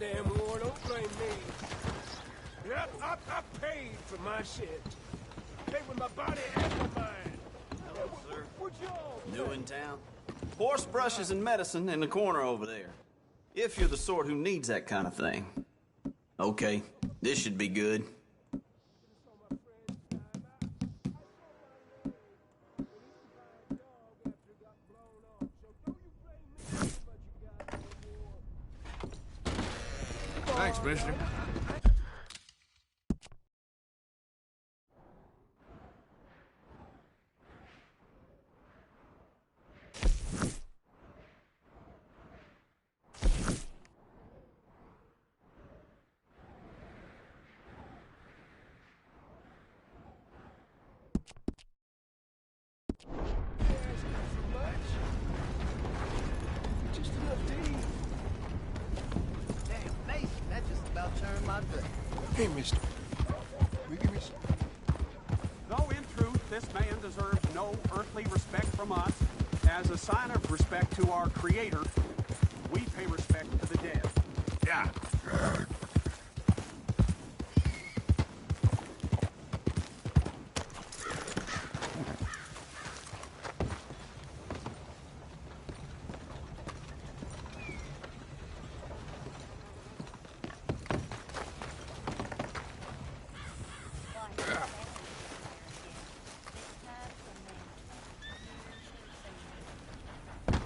damn war, don't blame me. I paid for my shit. Paid with my body and my mind. Hello, sir. What y'all New in town? Horse brushes and medicine in the corner over there. If you're the sort who needs that kind of thing. Okay, this should be good. Thanks, mister. Just enough to eat. Damn, Mason, that just about turned my day. Hey, mister. Will you give me some? Though in truth this man deserves no earthly respect from us, as a sign of respect to our Creator, we pay respect to the dead. Yeah.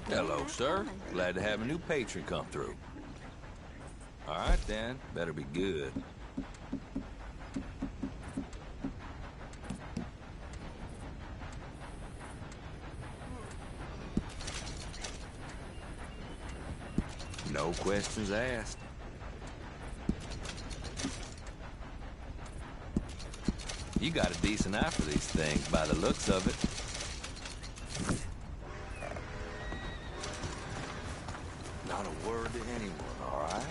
Hello, sir. Glad to have a new patron come through. All right, then. Better be good. No questions asked. You got a decent eye for these things by the looks of it. Not a word to anyone, all right?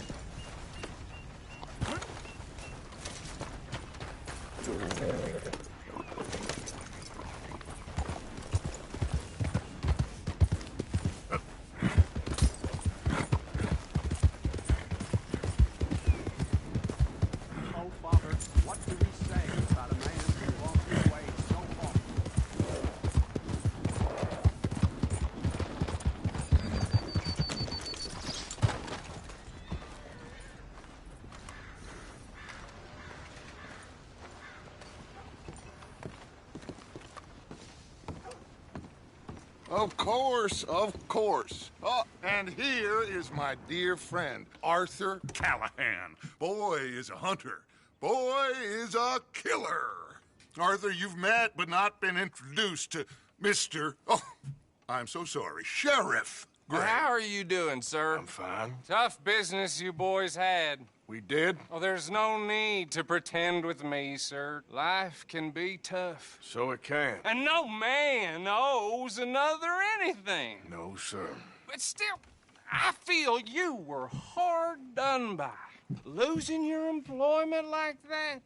Oh, Father, what do we say about a man who walked his way so far? Of course, of course. Oh, and here is my dear friend, Arthur Callahan. Boy is a hunter. Boy is a killer. Arthur, you've met but not been introduced to Mr. Oh, I'm so sorry, Sheriff Gray. How are you doing, sir? I'm fine. Tough business you boys had. We did? Oh, there's no need to pretend with me, sir. Life can be tough. So it can. And no man owes another anything. No, sir. But still, I feel you were hard done by. Losing your employment like that.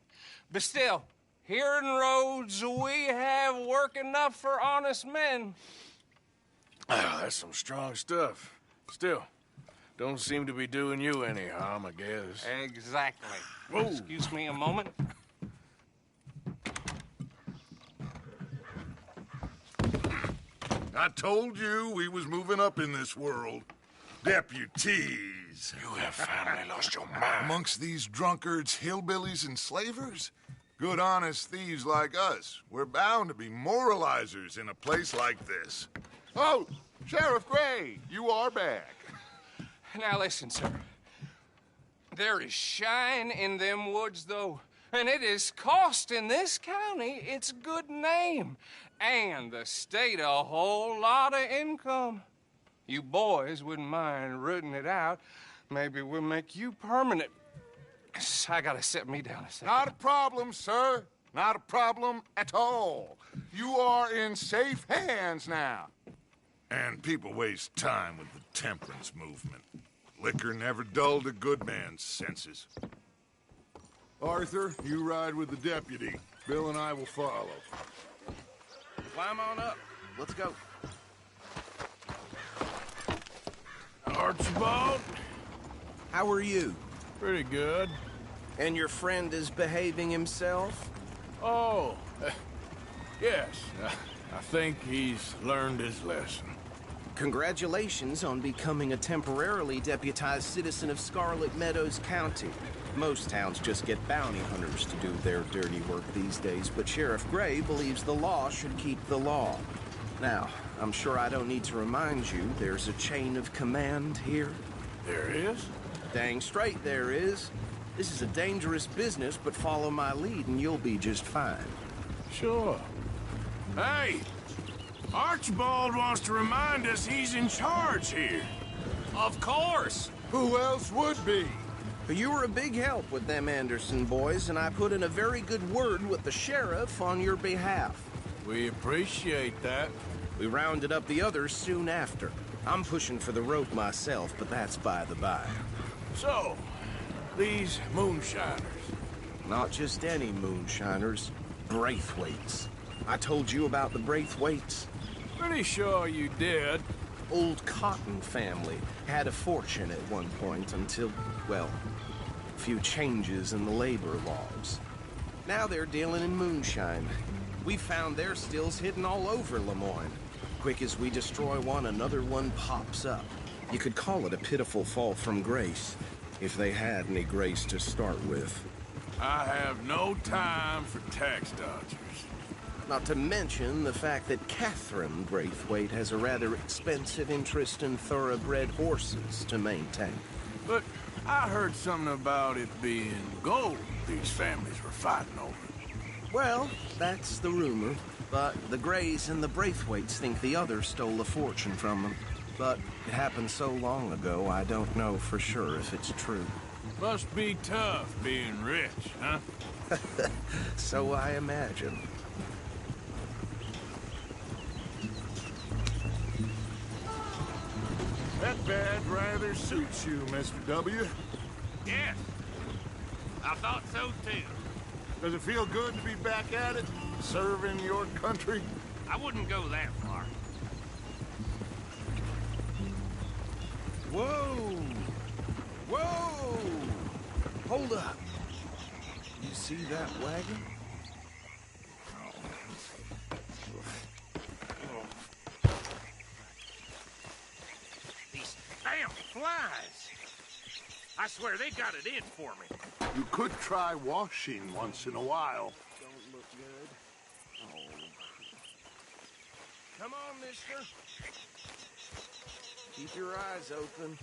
But still, here in Rhodes, we have work enough for honest men. Ah, that's some strong stuff. Still, don't seem to be doing you any harm, I guess. Exactly. Whoa. Excuse me a moment. I told you we was moving up in this world. Deputies. You have finally lost your mind. Amongst these drunkards, hillbillies, and slavers? Good honest thieves like us. We're bound to be moralizers in a place like this. Oh, Sheriff Gray, you are back. Now listen, sir. There is shine in them woods, though, and it is costing this county its good name and the state a whole lot of income. You boys wouldn't mind rooting it out. Maybe we'll make you permanent. I gotta sit me down a second. Not a problem, sir. Not a problem at all. You are in safe hands now. And people waste time with the temperance movement. Liquor never dulled a good man's senses. Arthur, you ride with the deputy. Bill and I will follow. Climb on up. Let's go. Archibald? How are you? Pretty good. And your friend is behaving himself? Oh, yes. I think he's learned his lesson. Congratulations on becoming a temporarily deputized citizen of Scarlet Meadows County. Most towns just get bounty hunters to do their dirty work these days, but Sheriff Gray believes the law should keep the law. Now, I'm sure I don't need to remind you there's a chain of command here. There is? Dang straight there is. This is a dangerous business, but follow my lead and you'll be just fine. Sure. Hey! Archibald wants to remind us he's in charge here. Of course. Who else would be? You were a big help with them Anderson boys, and I put in a very good word with the sheriff on your behalf. We appreciate that. We rounded up the others soon after. I'm pushing for the rope myself, but that's by the by. So, these moonshiners. Not just any moonshiners, Braithwaites. I told you about the Braithwaites. Pretty sure you did. Old Cotton family had a fortune at one point until, well, a few changes in the labor laws. Now they're dealing in moonshine. We found their stills hidden all over Lemoyne. Quick as we destroy one, another one pops up. You could call it a pitiful fall from grace, if they had any grace to start with. I have no time for tax dodgers. Not to mention the fact that Catherine Braithwaite has a rather expensive interest in thoroughbred horses to maintain. But I heard something about it being gold these families were fighting over. Well, that's the rumor. But the Grays and the Braithwaites think the others stole a fortune from them. But it happened so long ago, I don't know for sure if it's true. Must be tough being rich, huh? So I imagine. That badge rather suits you, Mr. W. Yes. I thought so too. Does it feel good to be back at it, serving your country? I wouldn't go that far. Whoa! Whoa! Hold up. You see that wagon? These damn flies. I swear they got it in for me. You could try washing once in a while. Don't look good. Oh. Come on, mister. Keep your eyes open.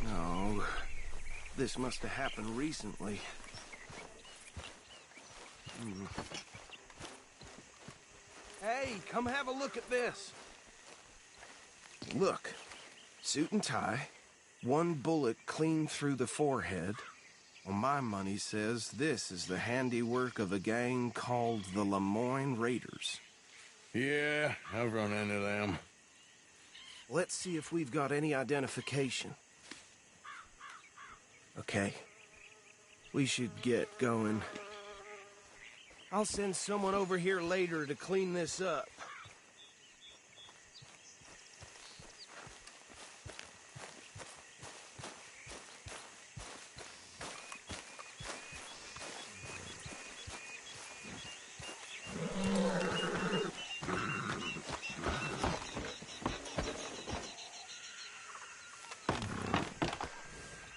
No. This must have happened recently. Hey, come have a look at this. Look. Suit and tie. One bullet clean through the forehead. Well, my money says this is the handiwork of a gang called the Lemoyne Raiders. Yeah, I've run into them. Let's see if we've got any identification. Okay. We should get going. I'll send someone over here later to clean this up.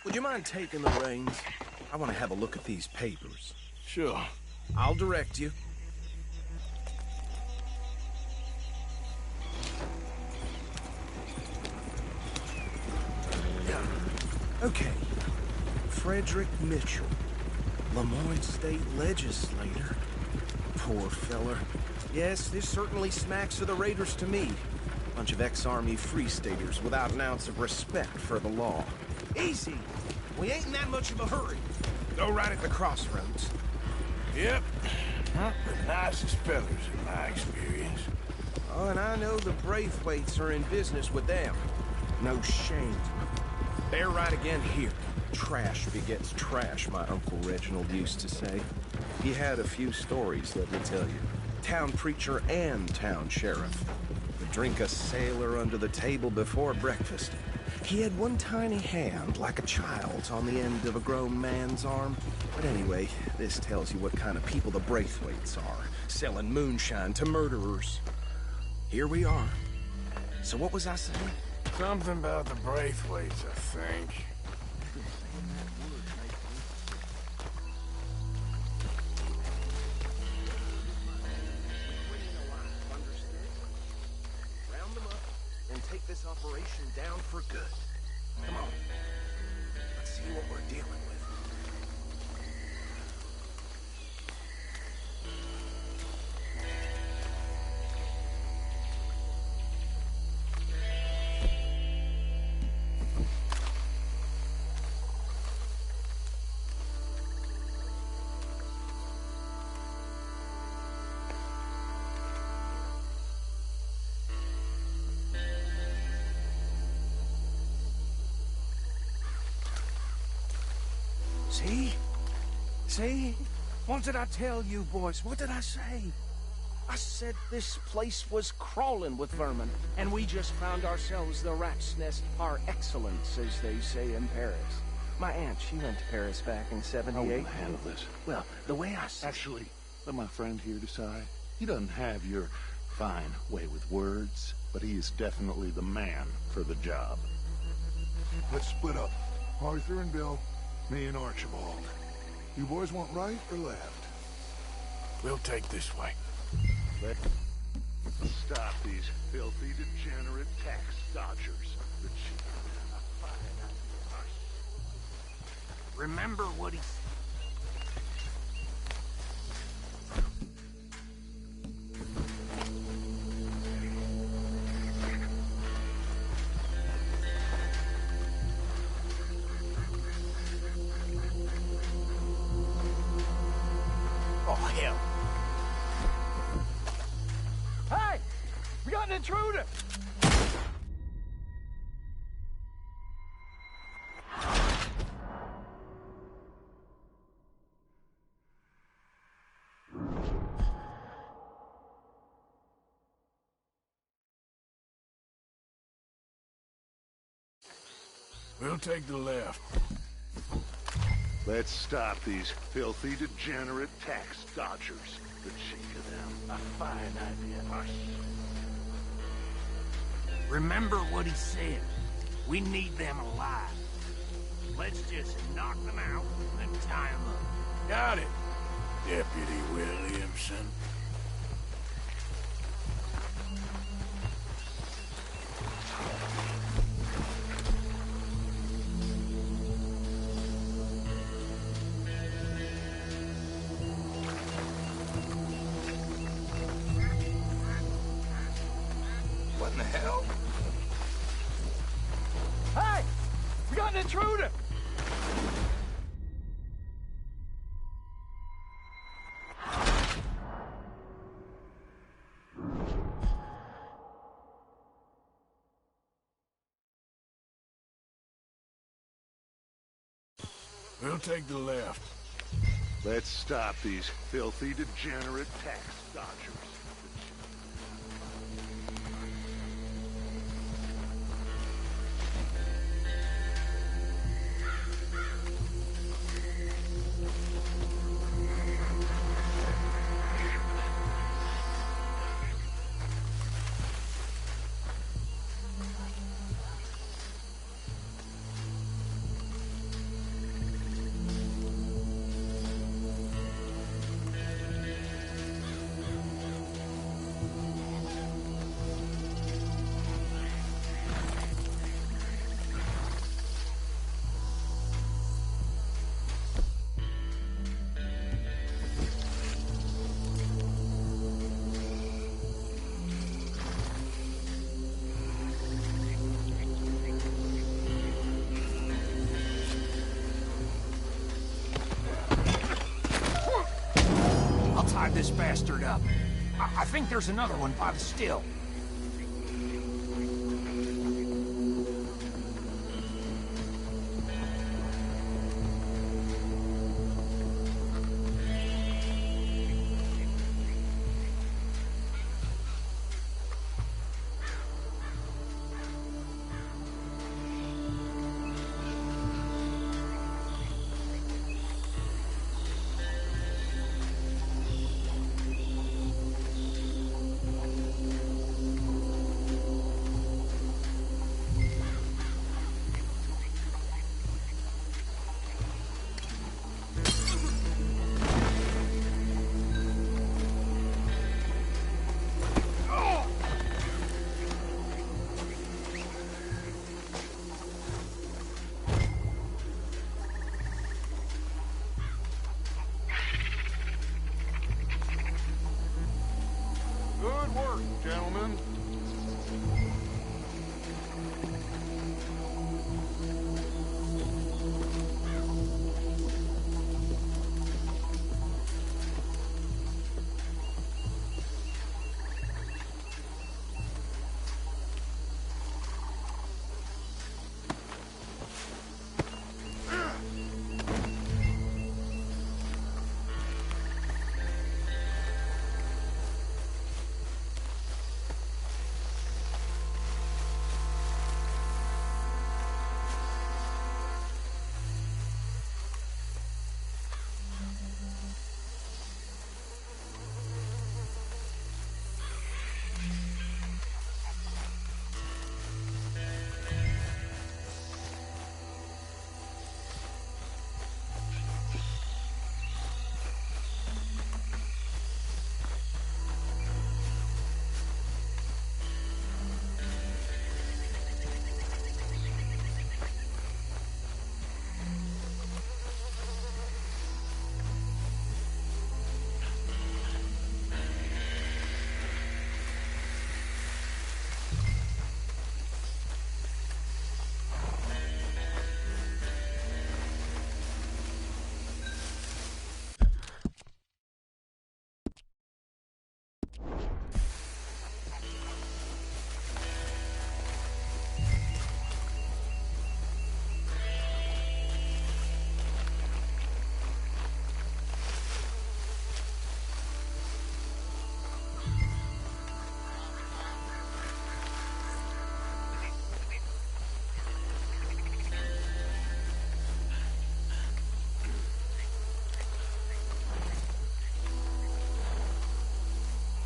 Would you mind taking the reins? I want to have a look at these papers. Sure. I'll direct you. Okay. Frederick Mitchell, Lemoyne State Legislator. Poor feller. Yes, this certainly smacks of the Raiders to me. Bunch of ex-Army Free Staters without an ounce of respect for the law. Easy. We ain't in that much of a hurry. Go right at the crossroads. Yep. Not the nicest fellas in my experience. Oh, and I know the Braithwaites are in business with them. No shame. They're right again here. Trash begets trash, my Uncle Reginald used to say. He had a few stories, let me tell you. town preacher and town sheriff. Would drink a sailor under the table before breakfast. He had one tiny hand, like a child's, on the end of a grown man's arm. But anyway, this tells you what kind of people the Braithwaites are, selling moonshine to murderers. Here we are. So what was I saying? Something about the Braithwaites, I think. Round them up and take this operation down for good. Come on. Let's see what we're dealing with. See? See? What did I tell you, boys? What did I say? I said this place was crawling with vermin, and we just found ourselves the rat's nest par excellence, as they say in Paris. My aunt, she went to Paris back in '78. How will I handle this? Well, the way I see... Actually, let my friend here decide. He doesn't have your fine way with words, but he is definitely the man for the job. Let's split up. Arthur and Bill, me and Archibald. You boys want right or left? We'll take this way. Let's stop these filthy, degenerate tax dodgers. The chief of them, a fine idea. Remember what he... Oh, hell. Hey! We got an intruder! We'll take the left. Let's stop these filthy, degenerate tax dodgers. The chief of them, a fine idea. Remember what he said. We need them alive. Let's just knock them out and tie them up. Got it, Deputy Williamson. What in the hell? Hey! We got an intruder! We'll take the left. Let's stop these filthy, degenerate tax dodgers. I'll tie this bastard up. I think there's another one by the still. work, gentlemen.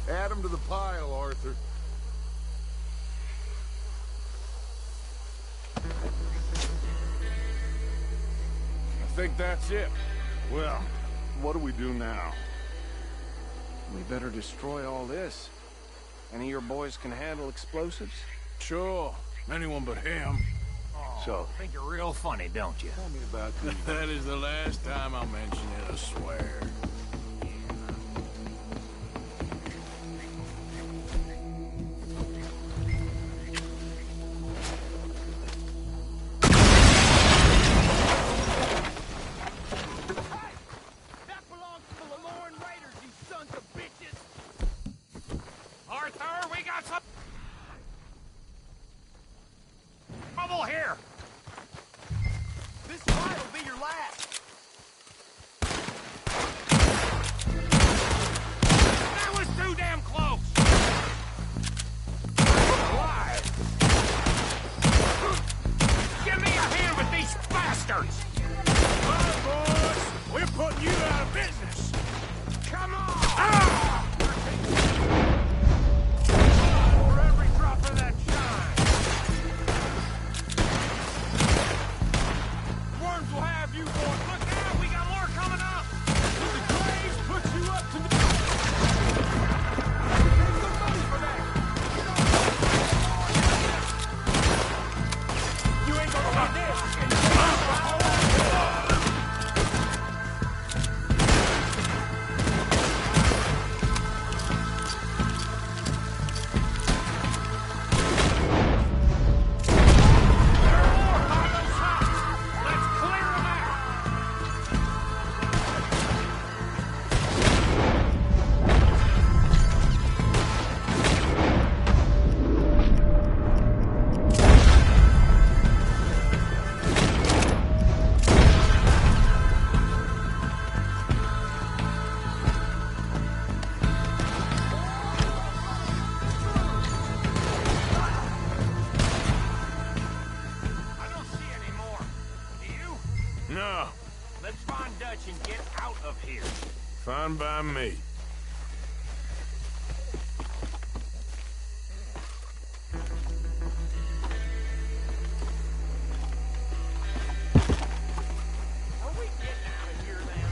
Add them to the pile, Arthur. I think that's it. Well, what do we do now? We better destroy all this. Any of your boys can handle explosives? Sure. Anyone but him. So, Think you're real funny, don't you? tell me about the... That is the last time I'll mention it, I swear. That belongs to the Lemoyne Raiders, you sons of bitches! Arthur, we got some trouble here! This fight will be your last! That was too damn close! Alive! Give me a hand with these bastards! All right, boys. We're putting you out of business. Come on! Ah! For every drop of that shine! Worms will have you boys. Look out! We got more coming up! The Graves put you up to the... Take some money for that! You ain't gonna want this! Let's clear them out! I don't see any more. Do you? No. Let's find Dutch and get out of here. Fine by me. Are we getting out of here then?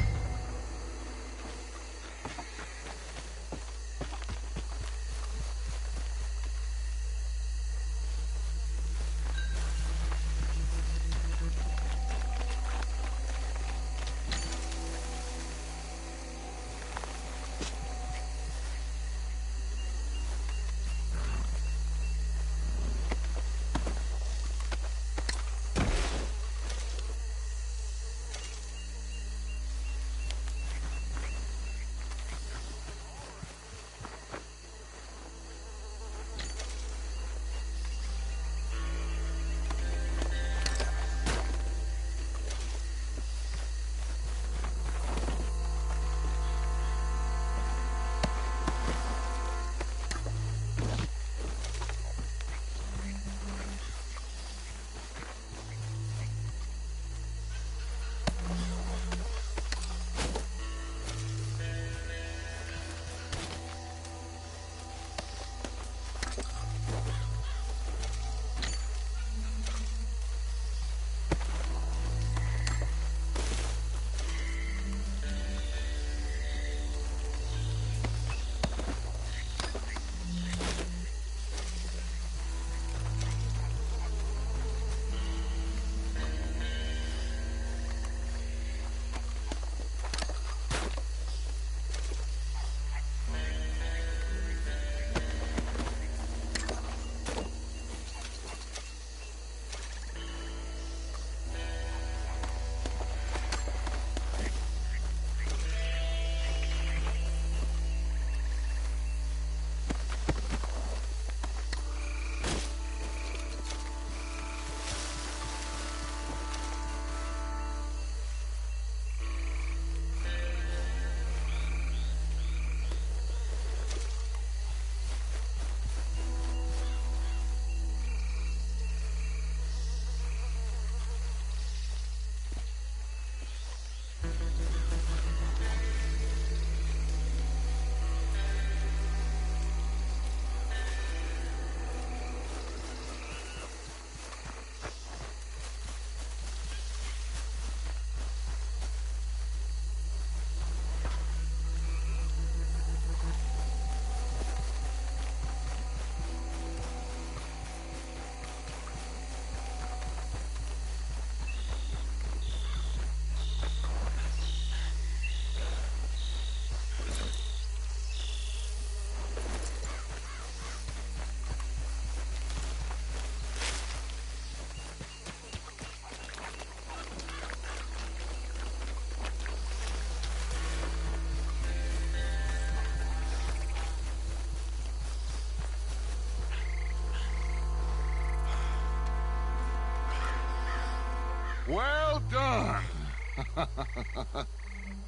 done.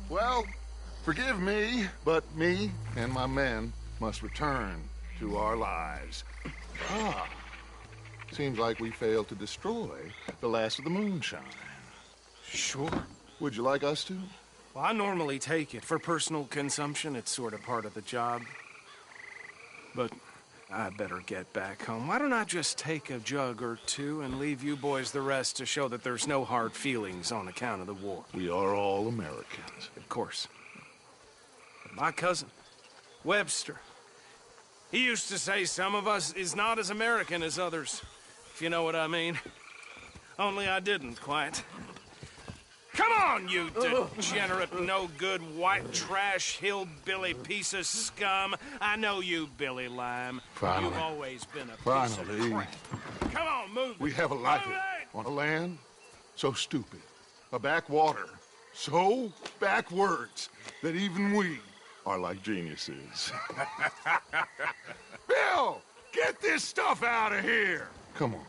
Well, forgive me, but me and my men must return to our lives. Ah, seems like we failed to destroy the last of the moonshine. Sure. Would you like us to? Well, I normally take it. For personal consumption, it's sort of part of the job. But I better get back home. Why don't I just take a jug or two and leave you boys the rest to show that there's no hard feelings on account of the war? We are all Americans. Of course. But my cousin, Webster, he used to say some of us is not as American as others, if you know what I mean. Only I didn't quite. Come on, you degenerate, no-good, white trash, hillbilly piece of scum. I know you, Billy Lime. Finally. You've always been a piece Finally. of crap. Come on, move. We have a life on a land so stupid, a backwater so backwards that even we are like geniuses. Bill, get this stuff out of here. Come on,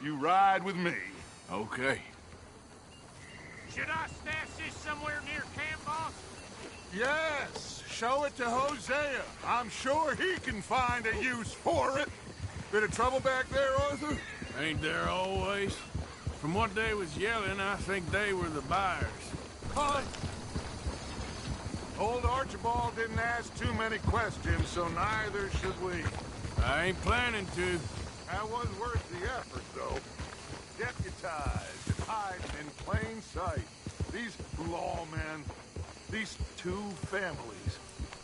you ride with me. Okay. Should I stash this somewhere near camp, boss? Yes, show it to Hosea. I'm sure he can find a use for it. Bit of trouble back there, Arthur? Ain't there always? From what they was yelling, I think they were the buyers. Huh? Old Archibald didn't ask too many questions, so neither should we. I ain't planning to. That was worth the effort, though. Deputized and hiding in plain sight. These lawmen, these two families.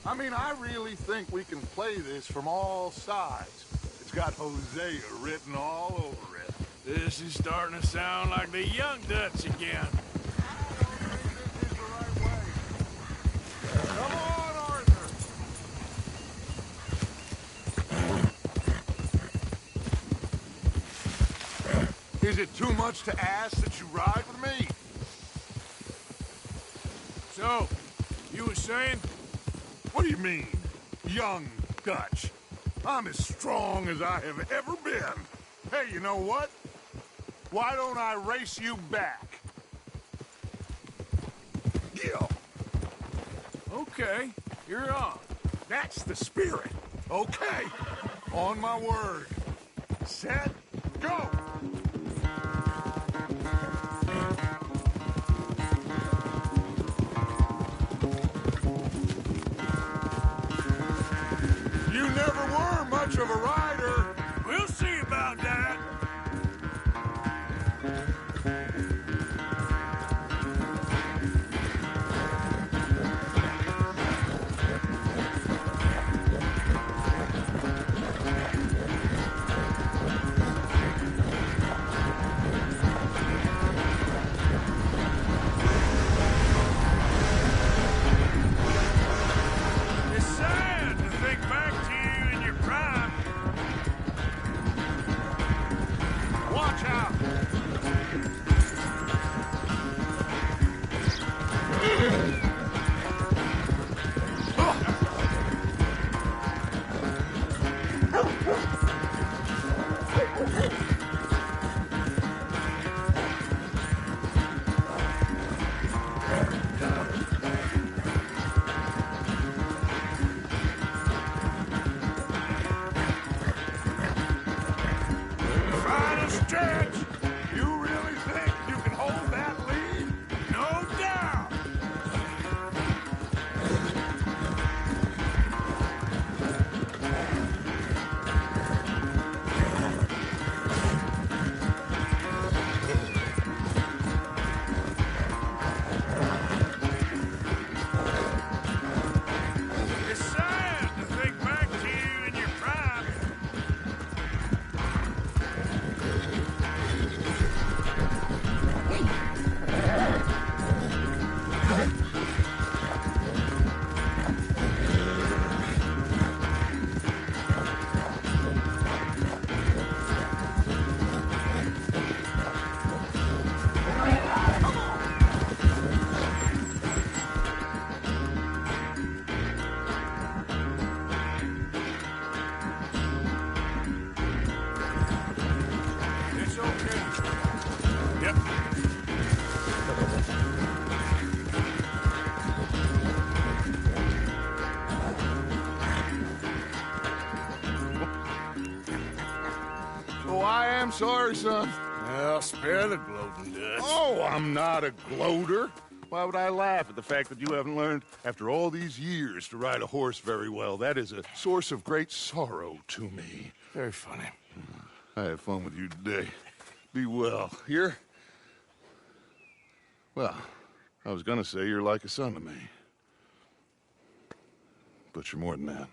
I mean, I really think we can play this from all sides. It's got Hosea written all over it. This is starting to sound like the Young Dutch again. I don't think this is the right way. Come on, Arthur! Is it too much to ask that you ride with me? So, you were saying? What do you mean, Young Dutch? I'm as strong as I have ever been. Hey, you know what? Why don't I race you back? Yeah. Okay, you're on. That's the spirit. Okay. On my word. Set, go! You never were much of a rider. We'll see about that. It's sad to think back to you in your prime. Watch out! Final stretch! You really think you can hold that lead? No doubt. It's sad to think back to you in your prime. sorry, son. Well, spare the gloating, Dutch. Oh, I'm not a gloater. Why would I laugh at the fact that you haven't learned, after all these years, to ride a horse very well? That is a source of great sorrow to me. Very funny. I had fun with you today. Be well. Here? Well, I was gonna say you're like a son to me. But you're more than that.